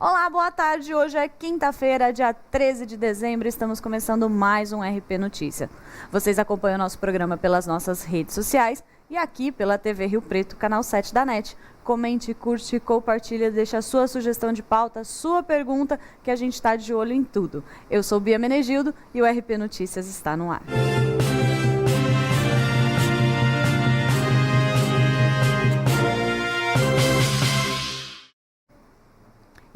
Olá, boa tarde. Hoje é quinta-feira, dia 13 de dezembro. Estamos começando mais um RP Notícia. Vocês acompanham o nosso programa pelas nossas redes sociais e aqui pela TV Rio Preto, canal 7 da NET. Comente, curte, compartilha, deixa a sua sugestão de pauta, sua pergunta, que a gente está de olho em tudo. Eu sou Bia Menegildo e o RP Notícias está no ar.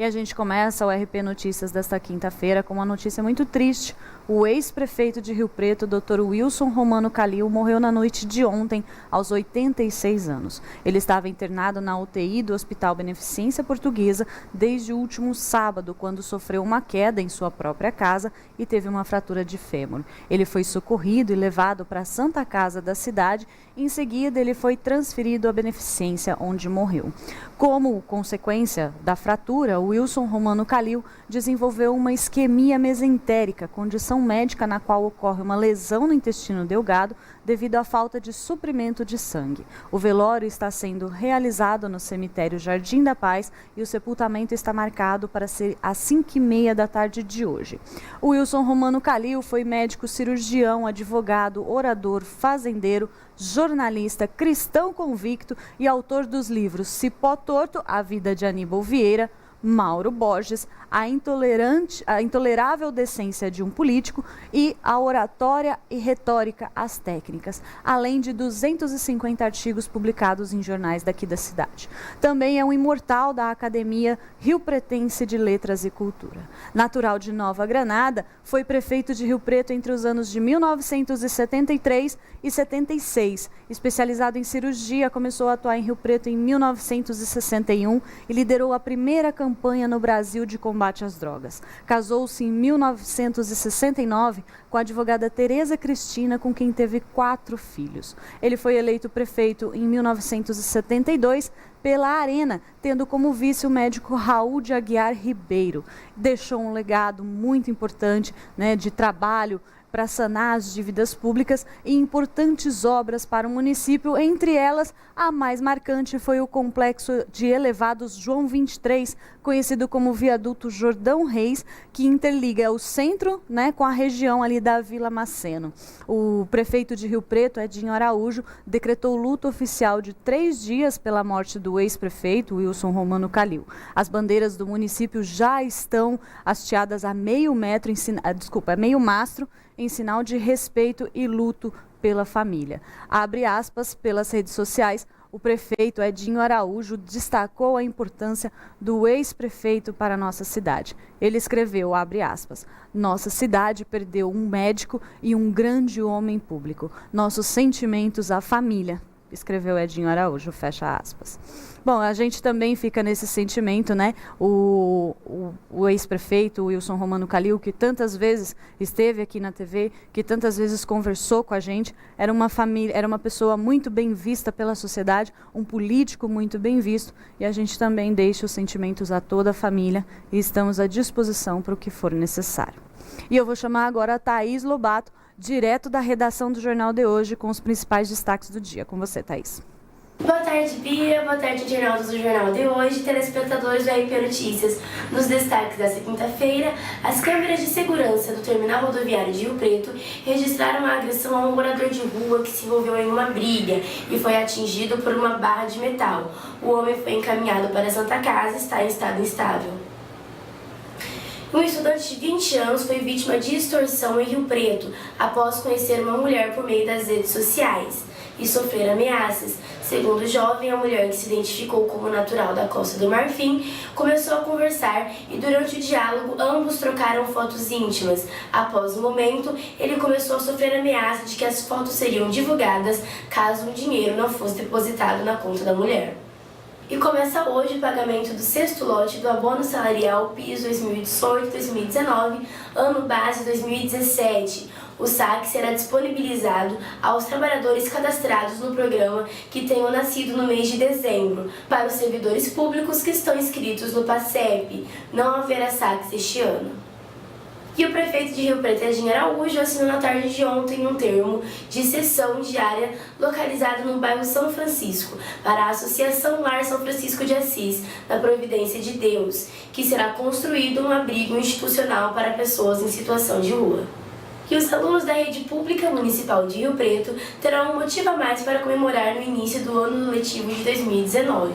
E a gente começa o RP Notícias desta quinta-feira com uma notícia muito triste. O ex-prefeito de Rio Preto, Dr. Wilson Romano Calil, morreu na noite de ontem, aos 86 anos. Ele estava internado na UTI do Hospital Beneficência Portuguesa desde o último sábado, quando sofreu uma queda em sua própria casa e teve uma fratura de fêmur. Ele foi socorrido e levado para a Santa Casa da cidade. Em seguida, ele foi transferido à Beneficência, onde morreu. Como consequência da fratura, Wilson Romano Calil desenvolveu uma isquemia mesentérica, condição médica na qual ocorre uma lesão no intestino delgado devido à falta de suprimento de sangue. O velório está sendo realizado no cemitério Jardim da Paz e o sepultamento está marcado para ser às 5h30 da tarde de hoje. O Wilson Romano Calil foi médico cirurgião, advogado, orador, fazendeiro, jornalista, cristão convicto e autor dos livros Cipó Torto, A Vida de Aníbal Vieira, Mauro Borges, a intolerável decência de um político e a oratória e retórica, as técnicas, além de 250 artigos publicados em jornais daqui da cidade. Também é um imortal da Academia Rio Pretense de Letras e Cultura. Natural de Nova Granada, foi prefeito de Rio Preto entre os anos de 1973 e 76. Especializado em cirurgia, começou a atuar em Rio Preto em 1961 e liderou a primeira campanha no Brasil de combate às drogas. Casou-se em 1969 com a advogada Tereza Cristina, com quem teve 4 filhos. Ele foi eleito prefeito em 1972 pela Arena, tendo como vice o médico Raul de Aguiar Ribeiro. Deixou um legado muito importante, de trabalho para sanar as dívidas públicas e importantes obras para o município. Entre elas, a mais marcante foi o complexo de elevados João 23, conhecido como Viaduto Jordão Reis, que interliga o centro, com a região ali da Vila Maceno. O prefeito de Rio Preto, Edinho Araújo, decretou luto oficial de 3 dias pela morte do ex-prefeito Wilson Romano Calil. As bandeiras do município já estão hasteadas a meio mastro, em sinal de respeito e luto pela família. Abre aspas, pelas redes sociais, o prefeito Edinho Araújo destacou a importância do ex-prefeito para a nossa cidade. Ele escreveu, abre aspas, nossa cidade perdeu um médico e um grande homem público. Nossos sentimentos à família, escreveu Edinho Araújo, fecha aspas. Bom, a gente também fica nesse sentimento, O ex-prefeito Wilson Romano Calil, que tantas vezes esteve aqui na TV, que tantas vezes conversou com a gente, era uma pessoa muito bem vista pela sociedade, um político muito bem visto, e a gente também deixa os sentimentos a toda a família e estamos à disposição para o que for necessário. E eu vou chamar agora a Thaís Lobato, direto da redação do Jornal de Hoje, com os principais destaques do dia. Com você, Thaís. Boa tarde, Bia. Boa tarde, internautas do Jornal de Hoje, telespectadores do RP Notícias. Nos destaques desta quinta-feira, as câmeras de segurança do terminal rodoviário de Rio Preto registraram a agressão a um morador de rua que se envolveu em uma briga e foi atingido por uma barra de metal. O homem foi encaminhado para a Santa Casa e está em estado instável. Um estudante de 20 anos foi vítima de extorsão em Rio Preto após conhecer uma mulher por meio das redes sociais e sofrer ameaças. Segundo o jovem, a mulher, que se identificou como natural da Costa do Marfim, começou a conversar e durante o diálogo ambos trocaram fotos íntimas. Após o momento, ele começou a sofrer ameaça de que as fotos seriam divulgadas caso o dinheiro não fosse depositado na conta da mulher. E começa hoje o pagamento do 6º lote do abono salarial PIS 2018-2019, ano base 2017. O saque será disponibilizado aos trabalhadores cadastrados no programa que tenham nascido no mês de dezembro. Para os servidores públicos que estão inscritos no PASEP, não haverá saques este ano. E o prefeito de Rio Preto, Edinho Araújo, assinou na tarde de ontem um termo de cessão de área localizado no bairro São Francisco para a Associação Lar São Francisco de Assis, na Providência de Deus, que será construído um abrigo institucional para pessoas em situação de rua. E os alunos da rede pública municipal de Rio Preto terão um motivo a mais para comemorar no início do ano letivo de 2019.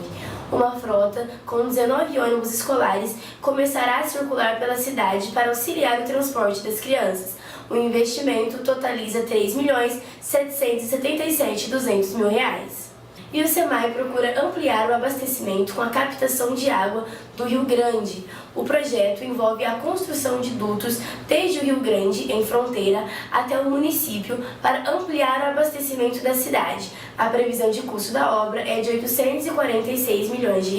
Uma frota com 19 ônibus escolares começará a circular pela cidade para auxiliar o transporte das crianças. O investimento totaliza R$ 3.777.200.000. E o SEMAI procura ampliar o abastecimento com a captação de água do Rio Grande. O projeto envolve a construção de dutos desde o Rio Grande, em fronteira, até o município para ampliar o abastecimento da cidade. A previsão de custo da obra é de R$ 846 milhões.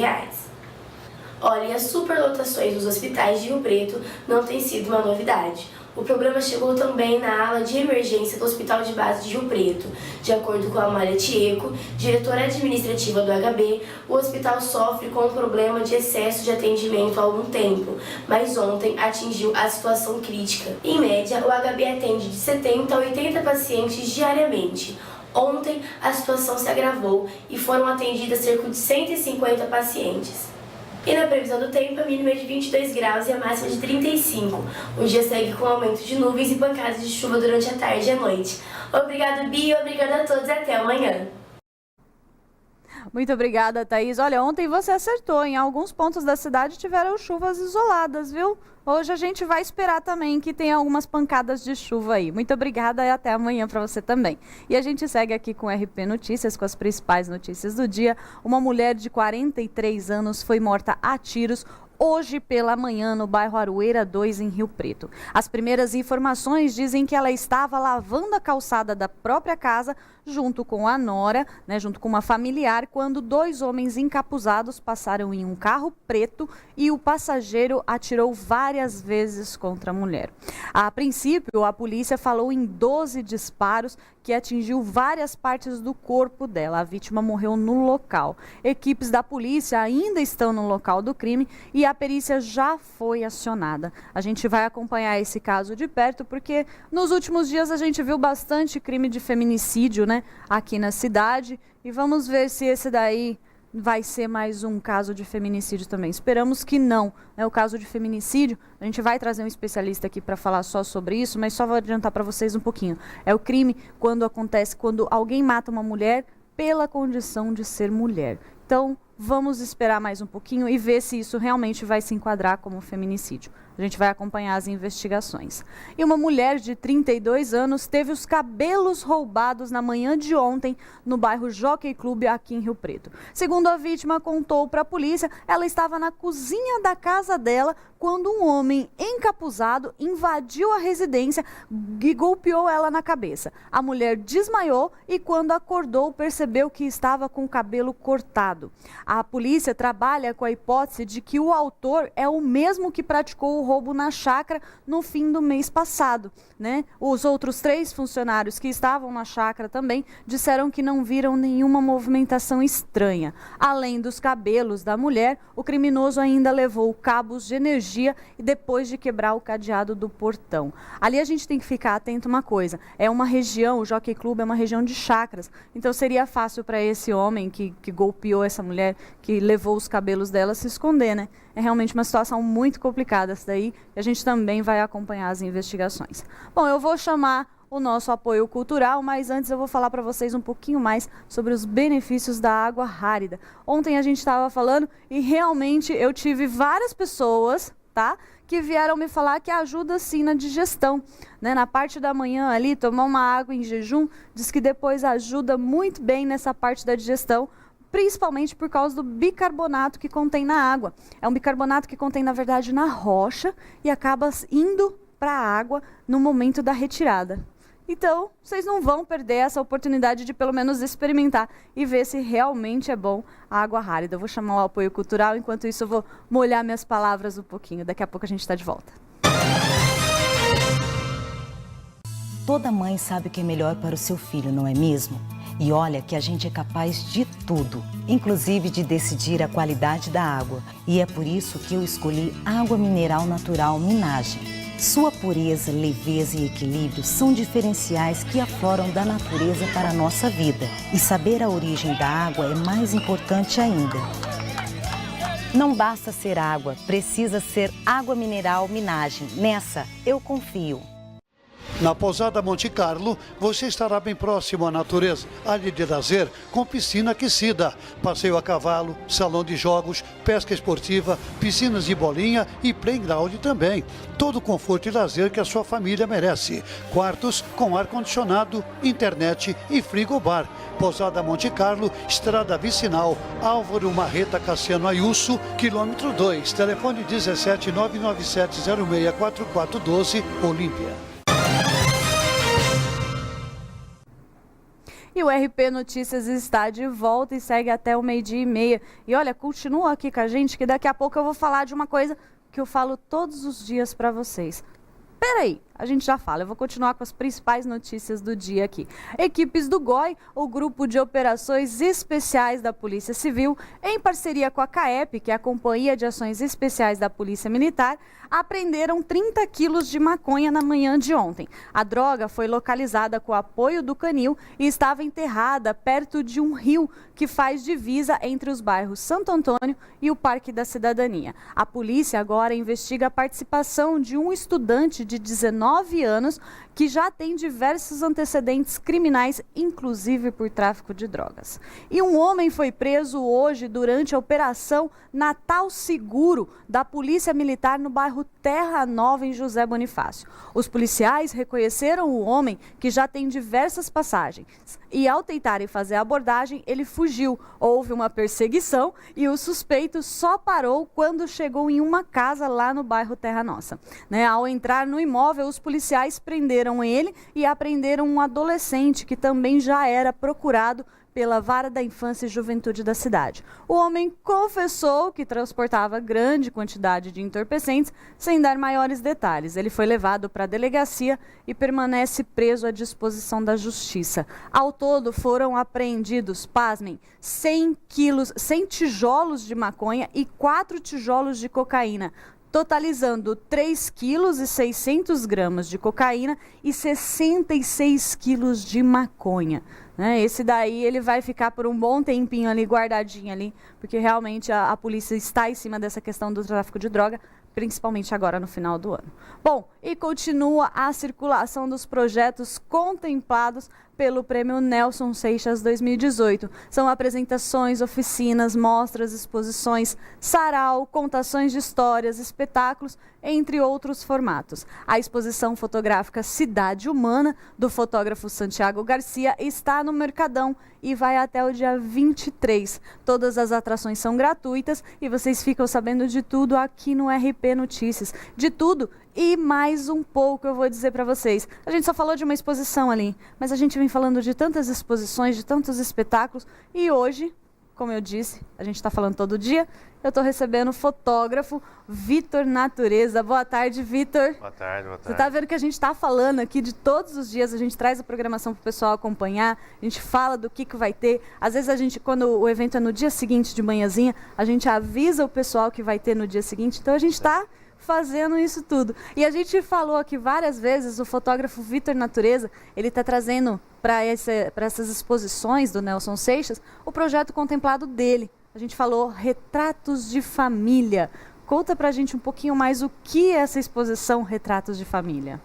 Olha, as superlotações dos hospitais de Rio Preto não têm sido uma novidade. O problema chegou também na ala de emergência do Hospital de Base de Rio Preto. De acordo com a Amália Tieco, diretora administrativa do HB, o hospital sofre com um problema de excesso de atendimento há algum tempo, mas ontem atingiu a situação crítica. Em média, o HB atende de 70 a 80 pacientes diariamente. Ontem, a situação se agravou e foram atendidas cerca de 150 pacientes. E na previsão do tempo, a mínima é de 22 graus e a máxima de 35. O dia segue com aumento de nuvens e pancadas de chuva durante a tarde e a noite. Obrigado, Bia, obrigada a todos e até amanhã. Muito obrigada, Thaís. Olha, ontem você acertou. Em alguns pontos da cidade tiveram chuvas isoladas, viu? Hoje a gente vai esperar também que tenha algumas pancadas de chuva aí. Muito obrigada e até amanhã para você também. E a gente segue aqui com o RP Notícias, com as principais notícias do dia. Uma mulher de 43 anos foi morta a tiros hoje pela manhã no bairro Aroeira 2, em Rio Preto. As primeiras informações dizem que ela estava lavando a calçada da própria casa junto com a nora, junto com uma familiar, quando dois homens encapuzados passaram em um carro preto e o passageiro atirou várias vezes contra a mulher. A princípio, a polícia falou em 12 disparos que atingiu várias partes do corpo dela. A vítima morreu no local. Equipes da polícia ainda estão no local do crime e a perícia já foi acionada. A gente vai acompanhar esse caso de perto porque nos últimos dias a gente viu bastante crime de feminicídio, aqui na cidade, e vamos ver se esse daí vai ser mais um caso de feminicídio também. Esperamos que não. O caso de feminicídio, a gente vai trazer um especialista aqui para falar só sobre isso, mas só vou adiantar para vocês um pouquinho. É o crime quando acontece, quando alguém mata uma mulher pela condição de ser mulher. Então, vamos esperar mais um pouquinho e ver se isso realmente vai se enquadrar como feminicídio. A gente vai acompanhar as investigações. E uma mulher de 32 anos teve os cabelos roubados na manhã de ontem no bairro Jockey Club, aqui em Rio Preto. Segundo a vítima contou para a polícia, ela estava na cozinha da casa dela quando um homem encapuzado invadiu a residência e golpeou ela na cabeça. A mulher desmaiou e quando acordou percebeu que estava com o cabelo cortado. A polícia trabalha com a hipótese de que o autor é o mesmo que praticou o roubo na chácara no fim do mês passado, Os outros 3 funcionários que estavam na chácara também disseram que não viram nenhuma movimentação estranha. Além dos cabelos da mulher, o criminoso ainda levou cabos de energia e depois de quebrar o cadeado do portão. Ali a gente tem que ficar atento a uma coisa, é uma região, o Jockey Club é uma região de chácaras, então seria fácil para esse homem que golpeou essa mulher, que levou os cabelos dela, se esconder, É realmente uma situação muito complicada essa daí, e a gente também vai acompanhar as investigações. Bom, eu vou chamar o nosso apoio cultural, mas antes eu vou falar para vocês um pouquinho mais sobre os benefícios da água rárida. Ontem a gente estava falando e realmente eu tive várias pessoas, que vieram me falar que ajuda sim na digestão, Na parte da manhã ali, tomar uma água em jejum, diz que depois ajuda muito bem nessa parte da digestão, principalmente por causa do bicarbonato que contém na água. É um bicarbonato que contém, na verdade, na rocha e acaba indo para a água no momento da retirada. Então, vocês não vão perder essa oportunidade de pelo menos experimentar e ver se realmente é bom a água rárida. Eu vou chamar o apoio cultural, enquanto isso eu vou molhar minhas palavras um pouquinho. Daqui a pouco a gente está de volta. Toda mãe sabe o que é melhor para o seu filho, não é mesmo? E olha que a gente é capaz de tudo, inclusive de decidir a qualidade da água. E é por isso que eu escolhi água mineral natural Minagem. Sua pureza, leveza e equilíbrio são diferenciais que afloram da natureza para a nossa vida. E saber a origem da água é mais importante ainda. Não basta ser água, precisa ser água mineral Minagem. Nessa, eu confio. Na Pousada Monte Carlo, você estará bem próximo à natureza, área de lazer com piscina aquecida, passeio a cavalo, salão de jogos, pesca esportiva, piscinas de bolinha e playground também. Todo o conforto e lazer que a sua família merece. Quartos com ar-condicionado, internet e frigobar. Pousada Monte Carlo, Estrada Vicinal, Álvaro Marreta Cassiano Ayuso, quilômetro 2, telefone 17 997 064412, Olímpia. E o RP Notícias está de volta e segue até o 12:30. E olha, continua aqui com a gente que daqui a pouco eu vou falar de uma coisa que eu falo todos os dias para vocês. Peraí, a gente já fala. Eu vou continuar com as principais notícias do dia aqui. Equipes do GOI, o Grupo de Operações Especiais da Polícia Civil, em parceria com a CAEP, que é a Companhia de Ações Especiais da Polícia Militar, apreenderam 30 quilos de maconha na manhã de ontem. A droga foi localizada com o apoio do Canil e estava enterrada perto de um rio que faz divisa entre os bairros Santo Antônio e o Parque da Cidadania. A polícia agora investiga a participação de um estudante de 19 anos que já tem diversos antecedentes criminais, inclusive por tráfico de drogas. E um homem foi preso hoje durante a Operação Natal Seguro da Polícia Militar no bairro Terra Nova, em José Bonifácio. Os policiais reconheceram o homem, que já tem diversas passagens, e ao tentarem fazer a abordagem, ele fugiu. Houve uma perseguição e o suspeito só parou quando chegou em uma casa lá no bairro Terra Nossa. Ao entrar no imóvel, os policiais prenderam ele e apreenderam um adolescente que também já era procurado pela Vara da Infância e Juventude da cidade. O homem confessou que transportava grande quantidade de entorpecentes, sem dar maiores detalhes. Ele foi levado para a delegacia e permanece preso à disposição da Justiça. Ao todo, foram apreendidos, pasmem, 100 tijolos de maconha e 4 tijolos de cocaína, totalizando 3,6 kg de cocaína e 66 quilos de maconha. Esse daí ele vai ficar por um bom tempinho ali, guardadinho ali, porque realmente a polícia está em cima dessa questão do tráfico de droga, principalmente agora no final do ano. Bom, e continua a circulação dos projetos contemplados pelo Prêmio Nelson Seixas 2018. São apresentações, oficinas, mostras, exposições, sarau, contações de histórias, espetáculos, entre outros formatos. A exposição fotográfica Cidade Humana, do fotógrafo Santiago Garcia, está no Mercadão e vai até o dia 23. Todas as atrações são gratuitas e vocês ficam sabendo de tudo aqui no RP Notícias. De tudo e mais um pouco, eu vou dizer para vocês. A gente só falou de uma exposição ali, mas a gente vem falando de tantas exposições, de tantos espetáculos, e hoje, como eu disse, a gente está falando todo dia, eu estou recebendo o fotógrafo Vitor Natureza. Boa tarde, Vitor. Boa tarde, boa tarde. Você está vendo que a gente está falando aqui de todos os dias, a gente traz a programação para o pessoal acompanhar, a gente fala do que vai ter. Às vezes a gente, quando o evento é no dia seguinte de manhãzinha, a gente avisa o pessoal que vai ter no dia seguinte, então a gente está fazendo isso tudo. E a gente falou aqui várias vezes, o fotógrafo Vitor Natureza, ele está trazendo para essas exposições do Nelson Seixas o projeto contemplado dele. A gente falou Retratos de Família. Conta pra gente um pouquinho mais o que é essa exposição Retratos de Família.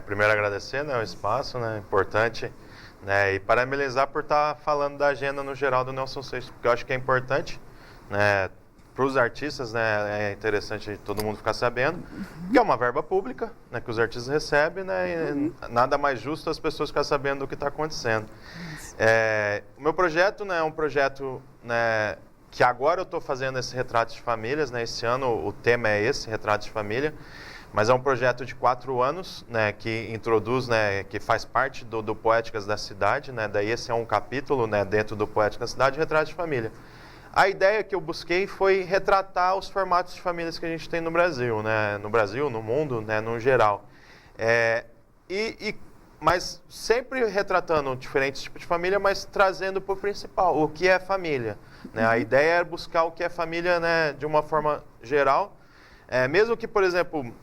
Primeiro agradecer, o espaço, importante, e parabenizar por estar falando da agenda no geral do Nelson Seixas, porque eu acho que é importante, para os artistas, é interessante todo mundo ficar sabendo, que é uma verba pública, que os artistas recebem, e nada mais justo as pessoas ficarem sabendo do que está acontecendo. O meu projeto é um projeto que agora eu estou fazendo esse Retratos de Famílias, esse ano o tema é esse, Retratos de Família, mas é um projeto de 4 anos, que introduz, que faz parte do Poéticas da Cidade, daí esse é um capítulo dentro do Poéticas da Cidade, Retratos de Família. A ideia que eu busquei foi retratar os formatos de famílias que a gente tem no Brasil, no Brasil, no mundo, no geral. Mas sempre retratando diferentes tipos de família, mas trazendo para o principal, o que é família. A ideia é buscar o que é família de uma forma geral. Mesmo que, por exemplo,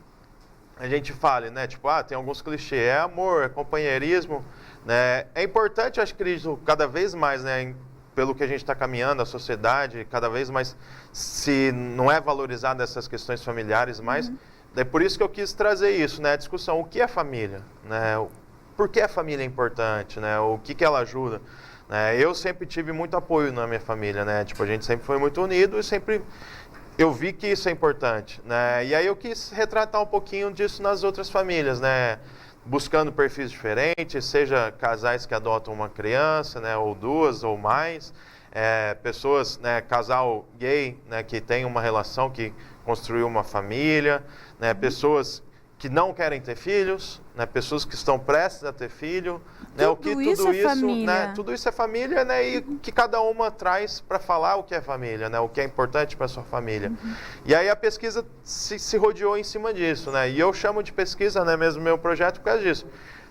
a gente fale, né? Tipo, tem alguns clichês, é amor, é companheirismo, né? É importante, acho que cada vez mais, né? Pelo que a gente está caminhando, a sociedade, cada vez mais se não é valorizada essas questões familiares mais. É por isso que eu quis trazer isso, né? A discussão, o que é família, né? Por que a família é importante, né? O que ela ajuda, né? Eu sempre tive muito apoio na minha família, né? Tipo, a gente sempre foi muito unido e sempre eu vi que isso é importante, né? E aí eu quis retratar um pouquinho disso nas outras famílias, né? Buscando perfis diferentes, seja casais que adotam uma criança, né? Ou duas ou mais, pessoas, né? Casal gay, né? Que tem uma relação, que construiu uma família, né? Pessoas que não querem ter filhos, né? Pessoas que estão prestes a ter filho, né? Tudo isso, né? Tudo isso é família, né? E que cada uma traz para falar o que é família, né? O que é importante para sua família. E aí a pesquisa se rodeou em cima disso, né? E eu chamo de pesquisa, né? Mesmo meu projeto por causa disso,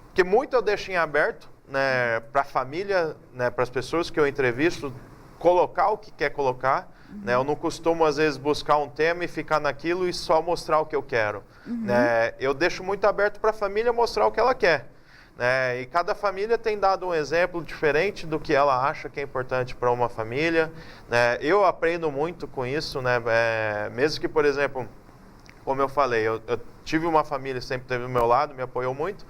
porque muito eu deixo em aberto, né? Para a família, né? Para as pessoas que eu entrevisto, colocar o que quer colocar. Né? Eu não costumo, às vezes, buscar um tema e ficar naquilo e só mostrar o que eu quero. Né? Eu deixo muito aberto para a família mostrar o que ela quer. Né? E cada família tem dado um exemplo diferente do que ela acha que é importante para uma família. Né? Eu aprendo muito com isso, né? Mesmo que, por exemplo, como eu falei, eu tive uma família que sempre esteve do meu lado, me apoiou muito.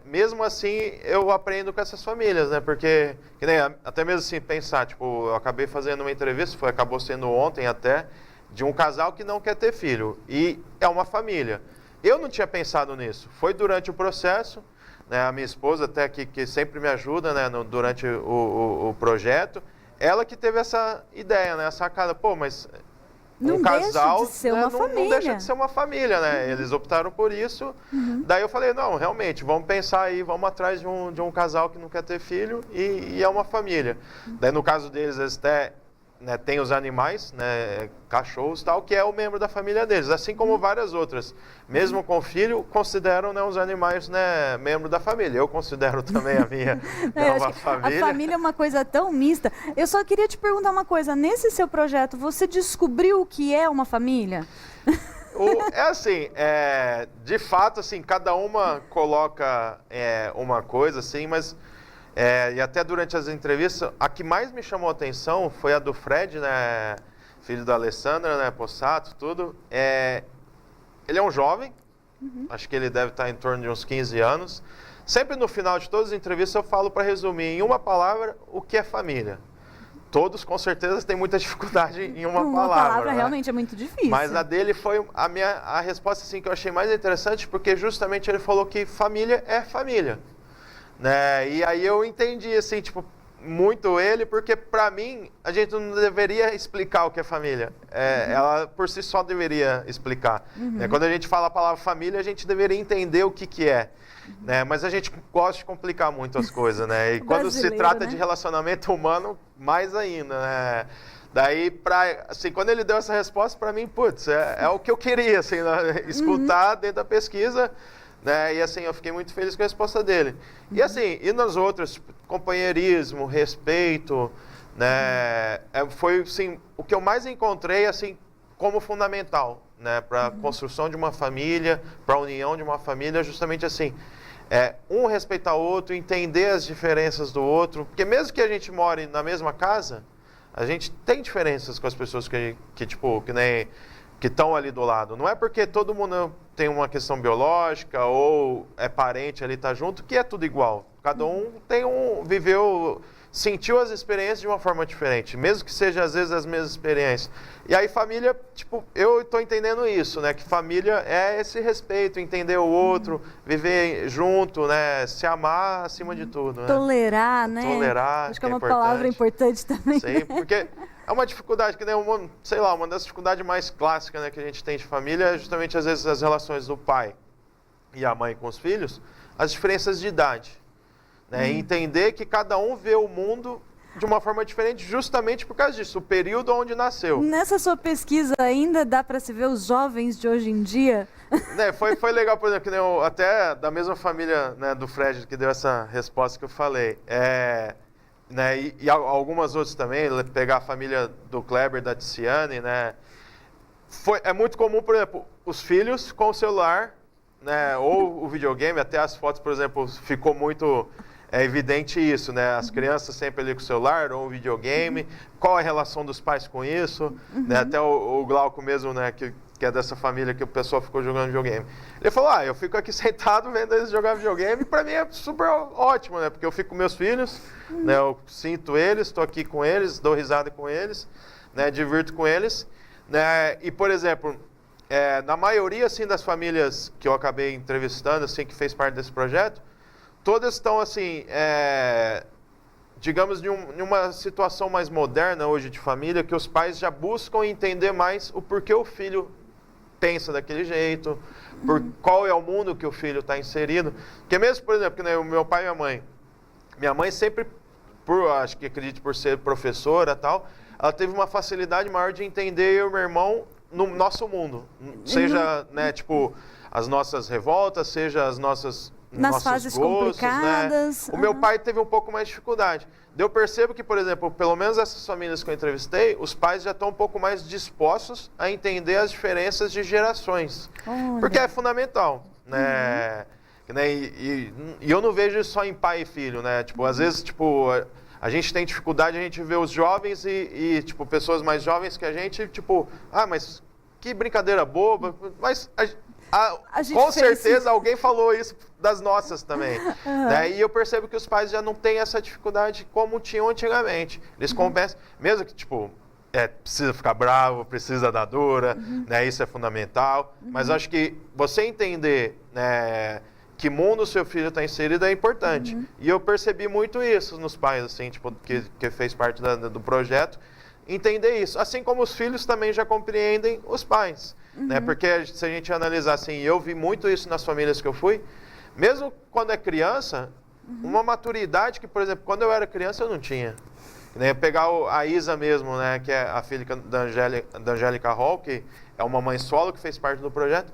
Mesmo assim, eu aprendo com essas famílias, né? Porque, que nem, até mesmo assim, pensar, tipo, eu acabei fazendo uma entrevista, acabou sendo ontem até, de um casal que não quer ter filho. E é uma família. Eu não tinha pensado nisso. Foi durante o processo, né? A minha esposa até que sempre me ajuda, né? Durante o projeto, ela que teve essa ideia, né? A sacada, pô, mas... Não casal, deixa de ser né, uma família. Não deixa de ser uma família, né? Eles optaram por isso. Daí eu falei, não, realmente, vamos pensar aí, vamos atrás de um casal que não quer ter filho e é uma família. Daí no caso deles, eles até, né, tem os animais, né, cachorros e tal, que é o membro da família deles. Assim como várias outras, mesmo com filho, consideram, né, os animais, né, membro da família. Eu considero também a minha uma família. A família é uma coisa tão mista. Eu só queria te perguntar uma coisa. Nesse seu projeto, você descobriu o que é uma família? Assim, de fato, assim, cada uma coloca uma coisa, assim, mas... e até durante as entrevistas, a que mais me chamou a atenção foi a do Fred, né, filho da Alessandra, né, Possato, tudo. Ele é um jovem, acho que ele deve estar em torno de uns 15 anos. Sempre no final de todas as entrevistas eu falo para resumir em uma palavra o que é família. Todos, com certeza, têm muita dificuldade em uma palavra. Uma palavra, né? realmente é muito difícil. Mas a dele foi a resposta assim, que eu achei mais interessante, porque justamente ele falou que família é família. Né? E aí eu entendi, assim, tipo, muito ele, porque para mim, a gente não deveria explicar o que é família. Ela por si só deveria explicar. Né? Quando a gente fala a palavra família, a gente deveria entender o que é. Né? Mas a gente gosta de complicar muito as coisas, né? E quando se trata, né, de relacionamento humano, mais ainda, né? Daí, assim, quando ele deu essa resposta, para mim, putz, é o que eu queria, assim, né? Escutar dentro da pesquisa. Né? E assim, eu fiquei muito feliz com a resposta dele. E assim, e nas outras, tipo, companheirismo, respeito, né? Foi assim, o que eu mais encontrei assim como fundamental, né, para a construção de uma família, para a união de uma família, justamente assim, um respeitar o outro, entender as diferenças do outro, porque mesmo que a gente more na mesma casa, a gente tem diferenças com as pessoas que estão ali do lado. Não é porque todo mundo tem uma questão biológica ou é parente ali, tá junto, que é tudo igual. Cada um sentiu as experiências de uma forma diferente, mesmo que seja às vezes as mesmas experiências. E aí família, tipo, eu estou entendendo isso, né? Que família é esse respeito, entender o outro, viver junto, né? Se amar acima de tudo, né? Tolerar, né? Tolerar. Acho que é uma palavra importante também. Sim, porque é uma dificuldade, que nem uma das dificuldades mais clássicas, né, que a gente tem de família é justamente às vezes as relações do pai e a mãe com os filhos, as diferenças de idade. Né? E entender que cada um vê o mundo de uma forma diferente justamente por causa disso, o período onde nasceu. Nessa sua pesquisa ainda dá para se ver os jovens de hoje em dia? Né, foi legal, por exemplo, que nem até da mesma família, né, do Fred que deu essa resposta que eu falei. Né, e algumas outras também, pegar a família do Kleber, da Tiziane, né? É muito comum, por exemplo, os filhos com o celular né, ou o videogame, até as fotos, por exemplo, ficou muito evidente isso, né? As crianças sempre ali com o celular ou o videogame. Qual é a relação dos pais com isso? Né? Até o Glauco mesmo, né, que é dessa família que o pessoal ficou jogando videogame. Ele falou, eu fico aqui sentado vendo eles jogar videogame, e para mim é super ótimo, né? Porque eu fico com meus filhos, né? Eu sinto eles, estou aqui com eles, dou risada com eles, né? Divirto com eles, né? E, por exemplo, na maioria, assim, das famílias que eu acabei entrevistando, assim, que fez parte desse projeto, todas estão, assim, digamos, em uma situação mais moderna hoje de família, que os pais já buscam entender mais o porquê o filho pensa daquele jeito, qual é o mundo que o filho está inserido. Porque mesmo, por exemplo, que, né, o meu pai e minha mãe sempre, acho que acredito por ser professora e tal, ela teve uma facilidade maior de entender eu e meu irmão no nosso mundo. Seja, né, tipo, as nossas revoltas, seja as nossas... Nas fases gostos, complicadas. Né? O meu pai teve um pouco mais de dificuldade. Eu percebo que, por exemplo, pelo menos essas famílias que eu entrevistei, os pais já estão um pouco mais dispostos a entender as diferenças de gerações. Olha. Porque é fundamental, né? E eu não vejo isso só em pai e filho, né? Tipo, às vezes, tipo, a gente tem dificuldade, a gente vê os jovens tipo, pessoas mais jovens que a gente, tipo, mas que brincadeira boba, mas... com certeza alguém falou isso das nossas também. Né? E eu percebo que os pais já não têm essa dificuldade como tinham antigamente. Eles começam, mesmo que, tipo, precisa ficar bravo, precisa dar dura, né? Isso é fundamental. Mas acho que você entender, né, que mundo o seu filho está inserido é importante. E eu percebi muito isso nos pais, assim, tipo, que fez parte do projeto. Entender isso. Assim como os filhos também já compreendem os pais. Né? Porque se a gente analisar assim, eu vi muito isso nas famílias que eu fui, mesmo quando é criança, uma maturidade que, por exemplo, quando eu era criança eu não tinha. Né? Pegar a Isa mesmo, né, que é a filha da Angélica Hall, que é uma mãe solo que fez parte do projeto,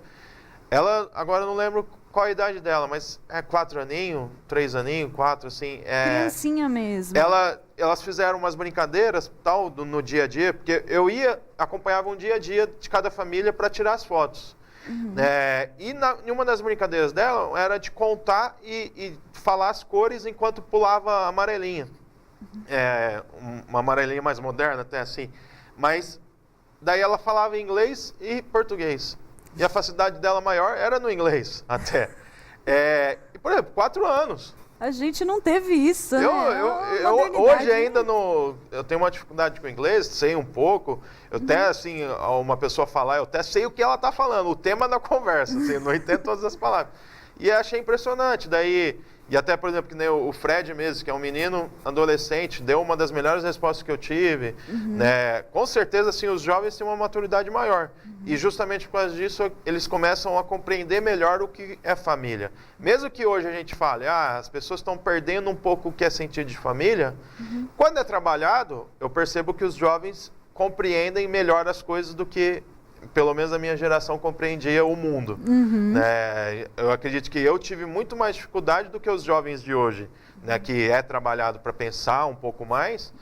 ela, agora eu não lembro qual a idade dela, mas 4 aninhos, 3 aninhos, 4, assim. Criancinha mesmo. Elas fizeram umas brincadeiras tal no dia a dia, porque eu acompanhava um dia a dia de cada família para tirar as fotos. E em uma das brincadeiras dela era de contar e falar as cores enquanto pulava a amarelinha. Uma amarelinha mais moderna até assim. Mas daí ela falava inglês e português. E a facilidade dela maior era no inglês, até. E, por exemplo, 4 anos. A gente não teve isso, né? Hoje ainda eu tenho uma dificuldade com o inglês, sei um pouco. Eu até, assim, uma pessoa falar, eu até sei o que ela está falando, o tema da conversa, assim, não entendo todas as palavras. E achei impressionante. Daí, e até, por exemplo, que nem o Fred mesmo, que é um menino adolescente, deu uma das melhores respostas que eu tive. Né? Com certeza, assim, os jovens têm uma maturidade maior. E justamente por causa disso, eles começam a compreender melhor o que é família. Mesmo que hoje a gente fale, as pessoas estão perdendo um pouco o que é sentido de família, quando é trabalhado, eu percebo que os jovens compreendem melhor as coisas do que, pelo menos a minha geração, compreendia o mundo. Eu acredito que eu tive muito mais dificuldade do que os jovens de hoje, né, que é trabalhado para pensar um pouco mais,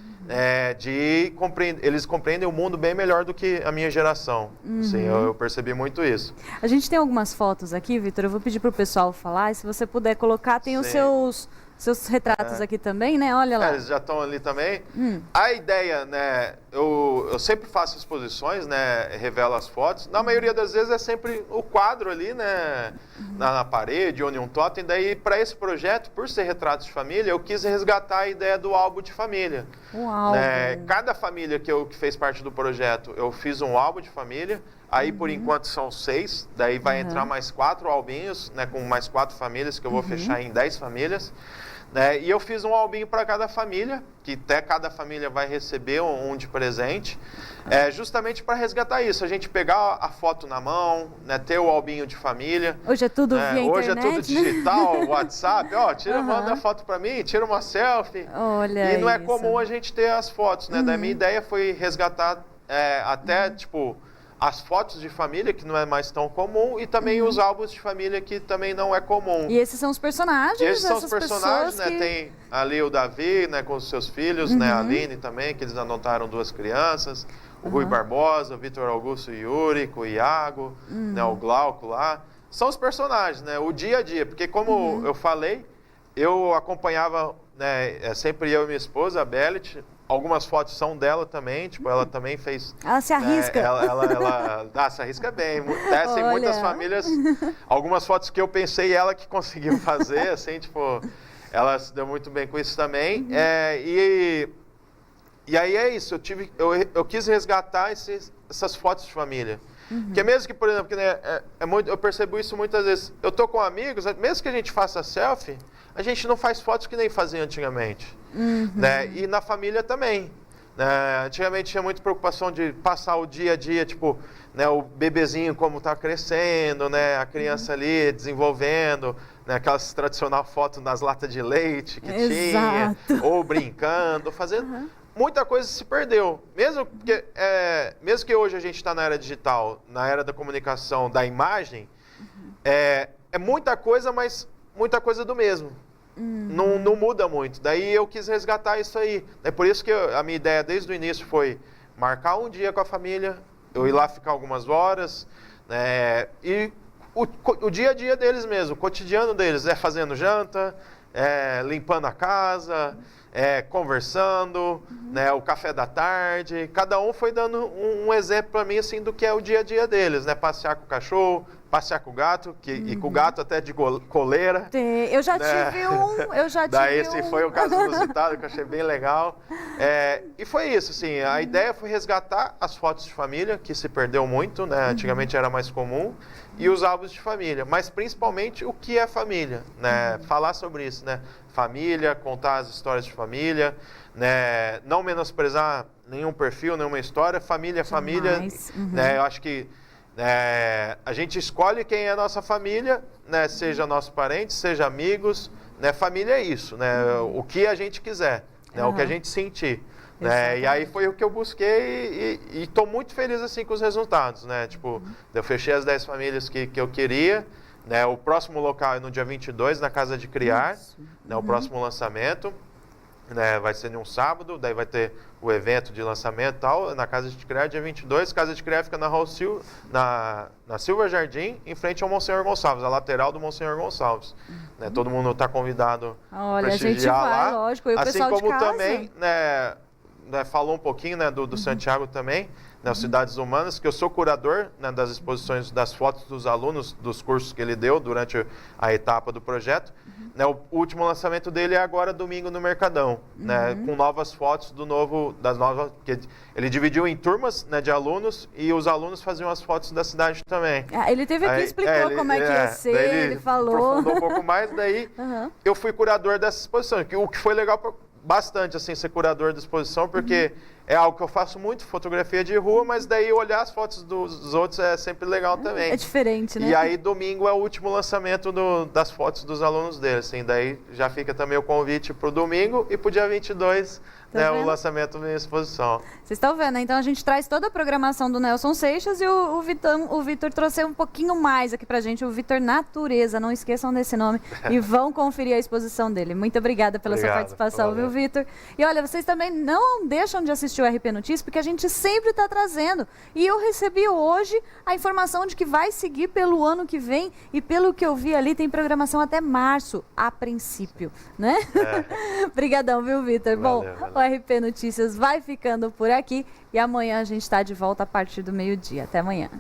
eles compreendem o mundo bem melhor do que a minha geração. Sim, eu percebi muito isso. A gente tem algumas fotos aqui, Vitor, eu vou pedir para o pessoal falar, e se você puder colocar, tem os seus retratos aqui também, né? Olha lá. Eles já estão ali também. A ideia, né, eu sempre faço exposições, né, revelo as fotos. Na maioria das vezes é sempre o quadro ali, né, na parede ou em um totem. Daí, para esse projeto, por ser retratos de família, eu quis resgatar a ideia do álbum de família. Cada família que fez parte do projeto, eu fiz um álbum de família. Aí, por enquanto, são 6. Daí vai entrar mais 4 albinhos, né, com mais 4 famílias, que eu vou fechar em 10 famílias. Né? E eu fiz um albinho para cada família, que até cada família vai receber um de presente, justamente para resgatar isso, a gente pegar a foto na mão, né, ter o albinho de família. Hoje é tudo via hoje internet, é tudo digital, WhatsApp, manda a foto para mim, tira uma selfie. Olha, e não é comum a gente ter as fotos, né? Daí minha ideia foi resgatar até, tipo, as fotos de família, que não é mais tão comum, e também os álbuns de família, que também não é comum. E esses são os personagens? E esses são os personagens, né? Tem ali o Davi, né, com os seus filhos, né, a Aline também, que eles adotaram 2 crianças, o Rui Barbosa, o Vitor Augusto e Yuri, com o Iago, né, o Glauco lá. são os personagens, né? O dia a dia, porque como eu falei, eu acompanhava, né, sempre eu e minha esposa, a Belit. Algumas fotos são dela também, tipo, ela também fez... Ela se arrisca. Ela se arrisca bem. Tem muitas famílias, algumas fotos que eu pensei ela que conseguiu fazer, assim, tipo, ela se deu muito bem com isso também. E aí é isso, eu quis resgatar essas fotos de família. Porque mesmo que, por exemplo, que, né, eu percebo isso muitas vezes, eu tô com amigos, mesmo que a gente faça selfie, a gente não faz fotos que nem fazia antigamente. Né? E na família também. Né? Antigamente tinha muita preocupação de passar o dia a dia, tipo, né, o bebezinho como está crescendo, né, a criança ali desenvolvendo, né, aquelas tradicional fotos das latas de leite que tinha, ou brincando, fazendo... Muita coisa se perdeu. Mesmo que hoje a gente está na era digital, na era da comunicação, da imagem, é muita coisa, mas muita coisa do mesmo. Não muda muito. Daí eu quis resgatar isso aí. É por isso que a minha ideia desde o início foi marcar um dia com a família, eu ir lá ficar algumas horas, né, e o dia a dia deles mesmo, o cotidiano deles é fazendo janta, limpando a casa, conversando, né, o café da tarde. Cada um foi dando um exemplo para mim assim, do que é o dia a dia deles, né? Passear com o cachorro, passear com o gato, e com o gato até de coleira. Eu já tive um. Daí esse foi o caso inusitado, que eu achei bem legal. E foi isso, assim, a ideia foi resgatar as fotos de família, que se perdeu muito, né? Antigamente era mais comum, e os álbuns de família, mas principalmente o que é família, né? Falar sobre isso, né? Família, contar as histórias de família, né? Não menosprezar nenhum perfil, nenhuma história. Família é família, né? Eu acho que a gente escolhe quem é a nossa família, né? Seja nosso parente, seja amigos, né? Família é isso, né? O que a gente quiser, né? O que a gente sentir. Né? E aí foi o que eu busquei e estou muito feliz assim com os resultados, né? Tipo, eu fechei as 10 famílias que eu queria, né? O próximo local é no dia 22, na Casa de Criar, né? O próximo lançamento, né? Vai ser num sábado, daí vai ter o evento de lançamento e tal, na Casa de Criar, dia 22. Casa de Criar fica na Silva Jardim, em frente ao Monsenhor Gonçalves, a lateral do Monsenhor Gonçalves. Né? Todo mundo está convidado a prestigiar lá. A gente vai, lógico, e o assim pessoal como de casa também, né, falou um pouquinho, né, do Santiago também, né, Cidades Humanas, que eu sou curador, né, das exposições das fotos dos alunos dos cursos que ele deu durante a etapa do projeto. Né, o último lançamento dele é agora domingo no Mercadão, né, com novas fotos que ele dividiu em turmas, né, de alunos, e os alunos faziam as fotos da cidade também. Ele teve aqui, explicou como é que ia ser, ele falou. Aprofundou um pouco mais, daí eu fui curador dessa exposição, o que foi legal bastante, assim, ser curador da exposição, porque é algo que eu faço muito, fotografia de rua, mas daí olhar as fotos dos outros é sempre legal também. É diferente, né? E aí domingo é o último lançamento das fotos dos alunos dele, assim, daí já fica também o convite para o domingo e para o dia 22, né, o lançamento da exposição. Vocês estão vendo, né? Então a gente traz toda a programação do Nelson Seixas e o Vitor trouxe um pouquinho mais aqui pra gente, o Vitor Natureza, não esqueçam desse nome e vão conferir a exposição dele. Muito obrigada pela sua participação, viu, Vitor? E olha, vocês também não deixam de assistir o RP Notícias, porque a gente sempre está trazendo. E eu recebi hoje a informação de que vai seguir pelo ano que vem e pelo que eu vi ali, tem programação até março, a princípio, né? Obrigadão, viu, Vitor? Bom, o RP Notícias vai ficando por aqui e amanhã a gente está de volta a partir do meio-dia. Até amanhã.